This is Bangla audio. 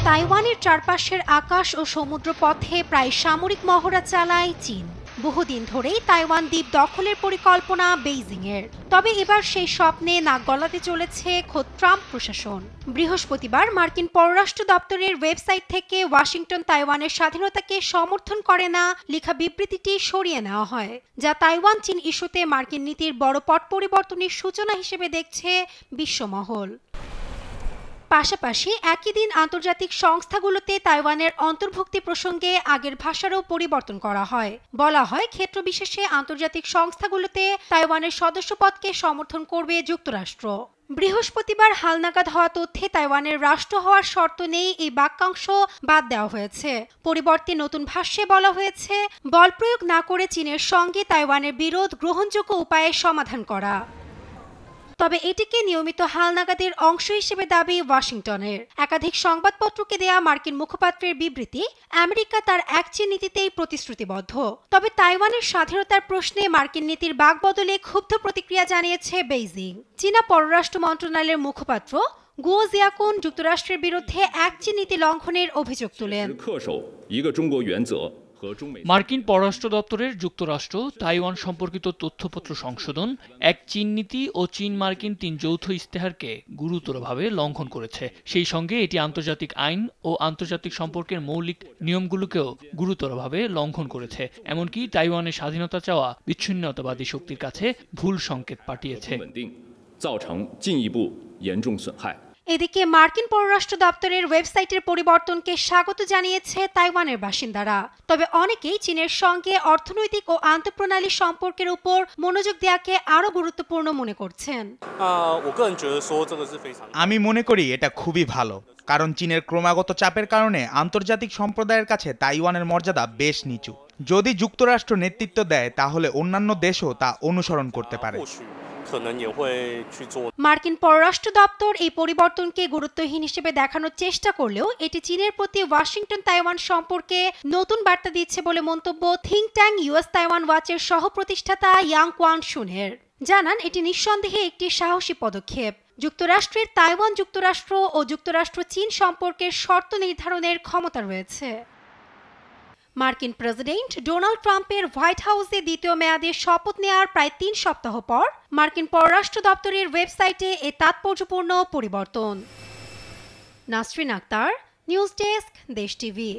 তাইওয়ানের চারপাশের আকাশ ও সমুদ্র পথে প্রায় সামরিক মহড়া চালায় চীন। বহুদিন ধরেই তাইওয়ান দ্বীপ দখলের পরিকল্পনা বেইজিংয়ের। তবে এবার সেই স্বপ্নে নাক গলাতে চলেছে খোদ ট্রাম্প প্রশাসন। বৃহস্পতিবার মার্কিন পররাষ্ট্র দপ্তরের ওয়েবসাইট থেকে ওয়াশিংটন তাইওয়ানের স্বাধীনতাকে সমর্থন করে না লেখা বিবৃতিটি সরিয়ে নেওয়া হয়, যা তাইওয়ান চীন ইস্যুতে মার্কিন নীতির বড় পট পরিবর্তনের সূচনা হিসেবে দেখছে বিশ্বমহল। পাশাপাশি একই দিন আন্তর্জাতিক সংস্থাগুলোতে তাইওয়ানের অন্তর্ভুক্তি প্রসঙ্গে আগের ভাষারও পরিবর্তন করা হয়। বলা হয়, ক্ষেত্র বিশেষে আন্তর্জাতিক সংস্থাগুলোতে তাইওয়ানের সদস্যপদকে সমর্থন করবে যুক্তরাষ্ট্র। বৃহস্পতিবার হালনাগাদ হওয়া তথ্যে তাইওয়ানের রাষ্ট্র হওয়ার শর্ত নেই এই বাক্যাংশ বাদ দেওয়া হয়েছে। পরিবর্তে নতুন ভাষ্যে বলা হয়েছে, বল প্রয়োগ না করে চীনের সঙ্গে তাইওয়ানের বিরোধ গ্রহণযোগ্য উপায়ে সমাধান করা। তবে এটিকে নিয়মিত হালনাগাদের অংশ হিসেবে দাবি ওয়াশিংটনের। একাধিক সংবাদপত্রকে দেয়া মার্কিন মুখপাত্রের বিবৃতি, আমেরিকা তার এক চীন নীতিতেই প্রতিশ্রুতিবদ্ধ। তবে তাইওয়ানের স্বাধীনতার প্রশ্নে মার্কিন নীতির বাকবদলে ক্ষুব্ধ প্রতিক্রিয়া জানিয়েছে বেইজিং। চীনা পররাষ্ট্র মন্ত্রণালয়ের মুখপাত্র গুও জিয়াকুন যুক্তরাষ্ট্রের বিরুদ্ধে এক চীন নীতি লঙ্ঘনের অভিযোগ তোলেন। মার্কিন পররাষ্ট্র দপ্তরের যুক্তরাষ্ট্র তাইওয়ান সম্পর্কিত তথ্যপত্র সংশোধন, এক চীন নীতি ও চীন মার্কিন ৩ যৌথ ইস্তেহারকে গুরুতরভাবে লঙ্ঘন করেছে। সেই সঙ্গে এটি আন্তর্জাতিক আইন ও আন্তর্জাতিক সম্পর্কের মৌলিক নিয়মগুলোকেও গুরুতরভাবে লঙ্ঘন করেছে। এমনকি তাইওয়ানের স্বাধীনতা চাওয়া বিচ্ছিন্নতাবাদী শক্তির কাছে ভুল সংকেত পাঠিয়েছে। এদিকে মার্কিন পররাষ্ট্র দপ্তরের ওয়েবসাইটের পরিবর্তনকে স্বাগত জানিয়েছে তাইওয়ানের বাসিন্দারা। তবে অনেকেই চীনের সঙ্গে অর্থনৈতিক ও আন্তঃপ্রণালী সম্পর্কের উপর মনোযোগ দেওয়াকে আরও গুরুত্বপূর্ণ মনে করছেন। আমি মনে করি এটা খুবই ভালো, কারণ চীনের ক্রমাগত চাপের কারণে আন্তর্জাতিক সম্প্রদায়ের কাছে তাইওয়ানের মর্যাদা বেশ নিচু। যদি যুক্তরাষ্ট্র নেতৃত্ব দেয় তাহলে অন্যান্য দেশও তা অনুসরণ করতে পারে। মার্কিন পররাষ্ট্র দপ্তর এই পরিবর্তনকে গুরুত্বহীন হিসেবে দেখানোর চেষ্টা করলেও এটি চীনের প্রতি ওয়াশিংটন তাইওয়ান সম্পর্কে নতুন বার্তা দিচ্ছে বলে মন্তব্য থিঙ্ক ট্যাঙ্ক ইউএস তাইওয়ান ওয়াচের সহ প্রতিষ্ঠাতা ইয়াং কোয়ান শুনের। জানান, এটি নিঃসন্দেহে একটি সাহসী পদক্ষেপ। যুক্তরাষ্ট্রের তাইওয়ান যুক্তরাষ্ট্র ও যুক্তরাষ্ট্র চীন সম্পর্কের শর্ত নির্ধারণের ক্ষমতা রয়েছে। মার্কিন প্রেসিডেন্ট ডোনাল্ড ট্রাম্পের হোয়াইট হাউসে দ্বিতীয় মেয়াদে শপথ নেওয়ার প্রায় ৩ সপ্তাহ পর মার্কিন পররাষ্ট্র দপ্তরের ওয়েবসাইটে এ তাৎপর্যপূর্ণ পরিবর্তন। নাসরিন আক্তার, নিউজ ডেস্ক, দেশ টিভি।